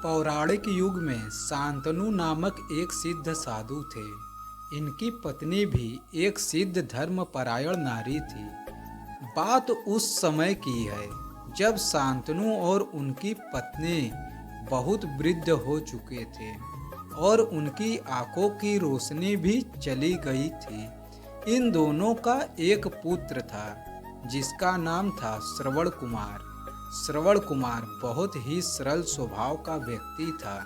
पौराणिक युग में शांतनु नामक एक सिद्ध साधु थे। इनकी पत्नी भी एक सिद्ध धर्मपरायण नारी थी। बात उस समय की है जब शांतनु और उनकी पत्नी बहुत वृद्ध हो चुके थे और उनकी आंखों की रोशनी भी चली गई थी। इन दोनों का एक पुत्र था जिसका नाम था श्रवण कुमार। श्रवण कुमार बहुत ही सरल स्वभाव का व्यक्ति था।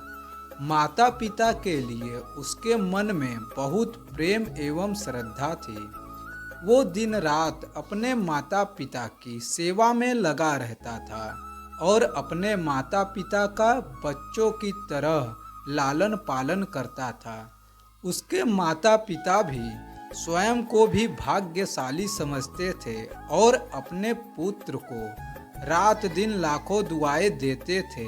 माता पिता के लिए उसके मन में बहुत प्रेम एवं श्रद्धा थी। वो दिन रात अपने माता पिता की सेवा में लगा रहता था और अपने माता पिता का बच्चों की तरह लालन पालन करता था। उसके माता पिता भी स्वयं को भी भाग्यशाली समझते थे और अपने पुत्र को रात दिन लाखों दुआएं देते थे।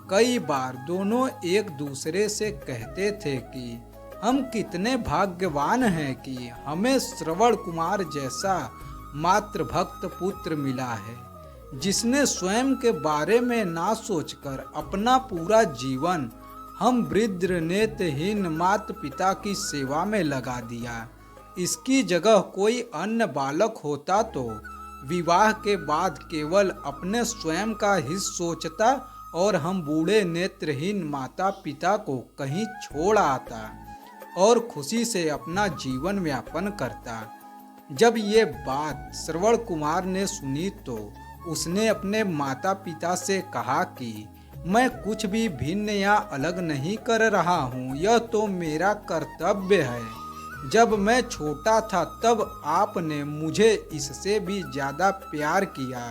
कई बार दोनों एक दूसरे से कहते थे कि हम कितने भाग्यवान हैं कि हमें श्रवण कुमार जैसा मातृभक्त पुत्र मिला है, जिसने स्वयं के बारे में ना सोचकर अपना पूरा जीवन हम वृद्ध नेत्रहीन माता पिता की सेवा में लगा दिया। इसकी जगह कोई अन्य बालक होता तो विवाह के बाद केवल अपने स्वयं का ही सोचता और हम बूढ़े नेत्रहीन माता पिता को कहीं छोड़ आता और खुशी से अपना जीवन यापन करता। जब ये बात श्रवण कुमार ने सुनी तो उसने अपने माता पिता से कहा कि मैं कुछ भी भिन्न या अलग नहीं कर रहा हूँ, यह तो मेरा कर्तव्य है। जब मैं छोटा था तब आपने मुझे इससे भी ज़्यादा प्यार किया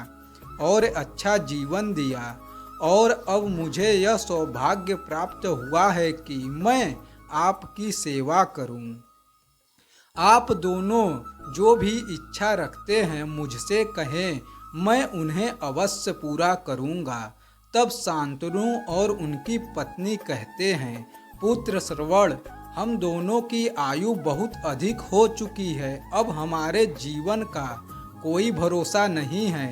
और अच्छा जीवन दिया, और अब मुझे यह सौभाग्य प्राप्त हुआ है कि मैं आपकी सेवा करूं। आप दोनों जो भी इच्छा रखते हैं मुझसे कहें, मैं उन्हें अवश्य पूरा करूंगा। तब शांतनु और उनकी पत्नी कहते हैं, पुत्र श्रवण, हम दोनों की आयु बहुत अधिक हो चुकी है। अब हमारे जीवन का कोई भरोसा नहीं है।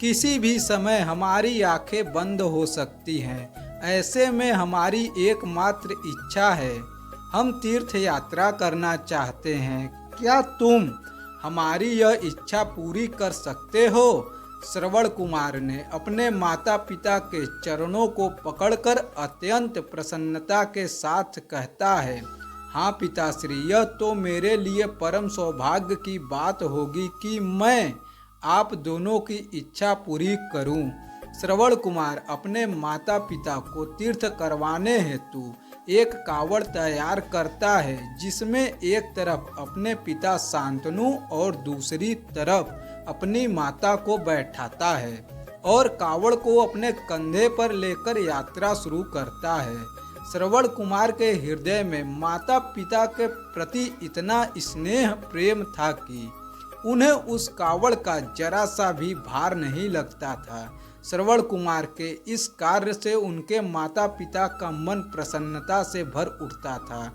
किसी भी समय हमारी आंखें बंद हो सकती हैं। ऐसे में हमारी एकमात्र इच्छा है, हम तीर्थ यात्रा करना चाहते हैं। क्या तुम हमारी यह इच्छा पूरी कर सकते हो? श्रवण कुमार ने अपने माता पिता के चरणों को पकड़कर अत्यंत प्रसन्नता के साथ कहता है, हाँ पिताश्री, यह तो मेरे लिए परम सौभाग्य की बात होगी कि मैं आप दोनों की इच्छा पूरी करूं। श्रवण कुमार अपने माता पिता को तीर्थ करवाने हेतु एक कावड़ तैयार करता है, जिसमें एक तरफ अपने पिता शांतनु और दूसरी तरफ अपनी माता को बैठाता है और कावड़ को अपने कंधे पर लेकर यात्रा शुरू करता है। श्रवण कुमार के हृदय में माता पिता के प्रति इतना स्नेह प्रेम था कि उन्हें उस कावड़ का जरा सा भी भार नहीं लगता था। श्रवण कुमार के इस कार्य से उनके माता पिता का मन प्रसन्नता से भर उठता था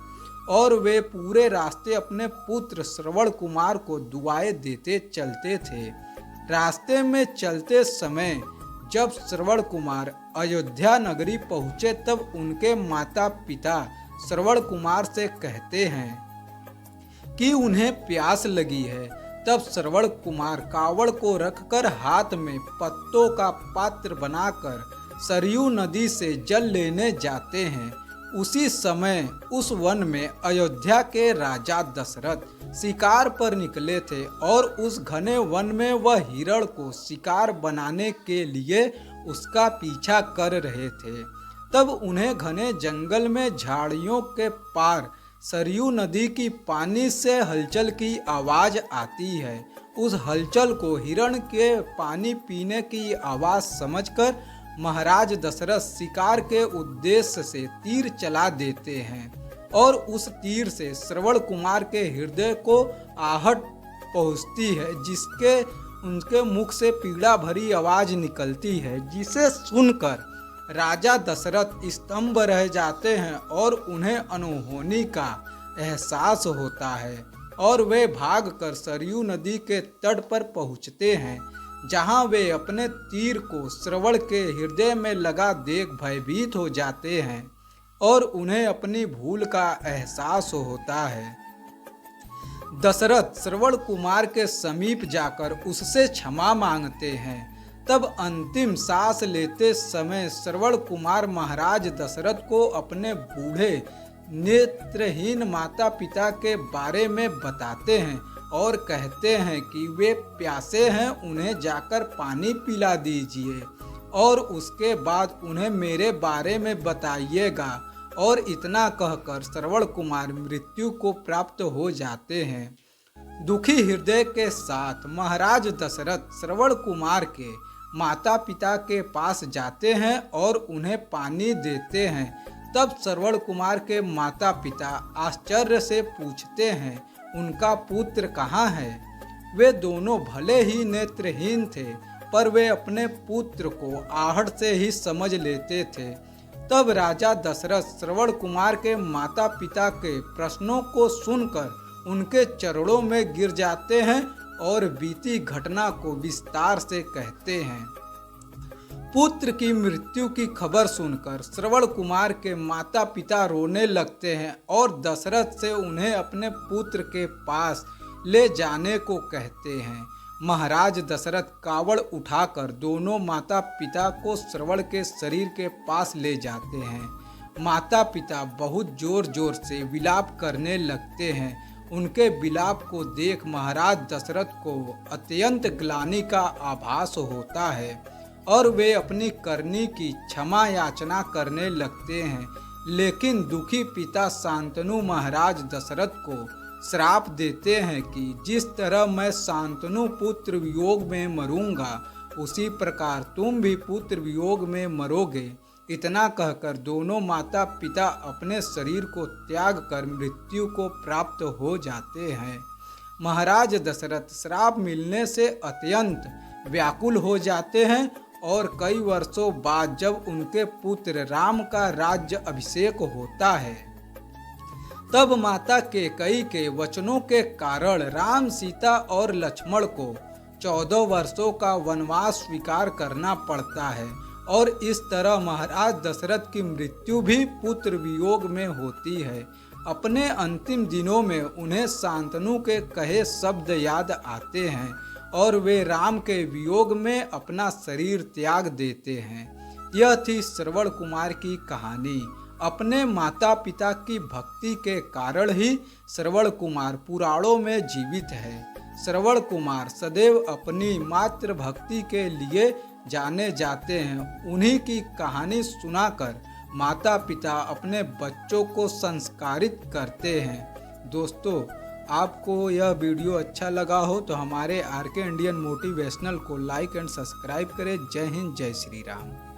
और वे पूरे रास्ते अपने पुत्र श्रवण कुमार को दुआएं देते चलते थे। रास्ते में चलते समय जब श्रवण कुमार अयोध्या नगरी पहुँचे तब उनके माता पिता श्रवण कुमार से कहते हैं कि उन्हें प्यास लगी है। तब श्रवण कुमार कावड़ को रखकर हाथ में पत्तों का पात्र बनाकर सरयू नदी से जल लेने जाते हैं। उसी समय उस वन में अयोध्या के राजा दशरथ शिकार पर निकले थे और उस घने वन में वह हिरण को शिकार बनाने के लिए उसका पीछा कर रहे थे। तब उन्हें घने जंगल में झाड़ियों के पार सरयू नदी की पानी से हलचल की आवाज आती है। उस हलचल को हिरण के पानी पीने की आवाज समझकर महाराज दशरथ शिकार के उद्देश्य से तीर चला देते हैं और उस तीर से श्रवण कुमार के हृदय को आहट पहुंचती है, जिसके उनके मुख से पीड़ा भरी आवाज निकलती है, जिसे सुनकर राजा दशरथ स्तंभ रह जाते हैं और उन्हें अनहोनी का एहसास होता है और वे भागकर सरयू नदी के तट पर पहुंचते हैं। जहाँ वे अपने तीर को श्रवण के हृदय में लगा देख भयभीत हो जाते हैं और उन्हें अपनी भूल का एहसास होता है। दशरथ श्रवण कुमार के समीप जाकर उससे क्षमा मांगते हैं। तब अंतिम सांस लेते समय श्रवण कुमार महाराज दशरथ को अपने बूढ़े नेत्रहीन माता पिता के बारे में बताते हैं और कहते हैं कि वे प्यासे हैं, उन्हें जाकर पानी पिला दीजिए और उसके बाद उन्हें मेरे बारे में बताइएगा। और इतना कहकर श्रवण कुमार मृत्यु को प्राप्त हो जाते हैं। दुखी हृदय के साथ महाराज दशरथ श्रवण कुमार के माता पिता के पास जाते हैं और उन्हें पानी देते हैं। तब श्रवण कुमार के माता पिता आश्चर्य से पूछते हैं, उनका पुत्र कहाँ है? वे दोनों भले ही नेत्रहीन थे, पर वे अपने पुत्र को आहट से ही समझ लेते थे। तब राजा दशरथ श्रवण कुमार के माता पिता के प्रश्नों को सुनकर उनके चरणों में गिर जाते हैं और बीती घटना को विस्तार से कहते हैं। पुत्र की मृत्यु की खबर सुनकर श्रवण कुमार के माता पिता रोने लगते हैं और दशरथ से उन्हें अपने पुत्र के पास ले जाने को कहते हैं। महाराज दशरथ कावड़ उठाकर दोनों माता पिता को श्रवण के शरीर के पास ले जाते हैं। माता पिता बहुत जोर जोर से विलाप करने लगते हैं। उनके विलाप को देख महाराज दशरथ को अत्यंत ग्लानि का आभास होता है और वे अपनी करनी की क्षमा याचना करने लगते हैं। लेकिन दुखी पिता शांतनु महाराज दशरथ को श्राप देते हैं कि जिस तरह मैं शांतनु पुत्र वियोग में मरूंगा, उसी प्रकार तुम भी पुत्र वियोग में मरोगे। इतना कहकर दोनों माता पिता अपने शरीर को त्याग कर मृत्यु को प्राप्त हो जाते हैं। महाराज दशरथ श्राप मिलने से अत्यंत व्याकुल हो जाते हैं और कई वर्षों बाद जब उनके पुत्र राम का राज्य अभिषेक होता है, तब माता कैकेयी के वचनों के कारण राम, सीता और लक्ष्मण को 14 वर्षों का वनवास स्वीकार करना पड़ता है और इस तरह महाराज दशरथ की मृत्यु भी पुत्र वियोग में होती है। अपने अंतिम दिनों में उन्हें शांतनु के कहे शब्द याद आते हैं और वे राम के वियोग में अपना शरीर त्याग देते हैं। यह थी श्रवण कुमार की कहानी। अपने माता पिता की भक्ति के कारण ही श्रवण कुमार पुराणों में जीवित है। श्रवण कुमार सदैव अपनी मातृभक्ति के लिए जाने जाते हैं। उन्हीं की कहानी सुनाकर माता पिता अपने बच्चों को संस्कारित करते हैं। दोस्तों, आपको यह वीडियो अच्छा लगा हो तो हमारे आरके इंडियन मोटिवेशनल को लाइक एंड सब्सक्राइब करें। जय हिंद, जय श्री राम।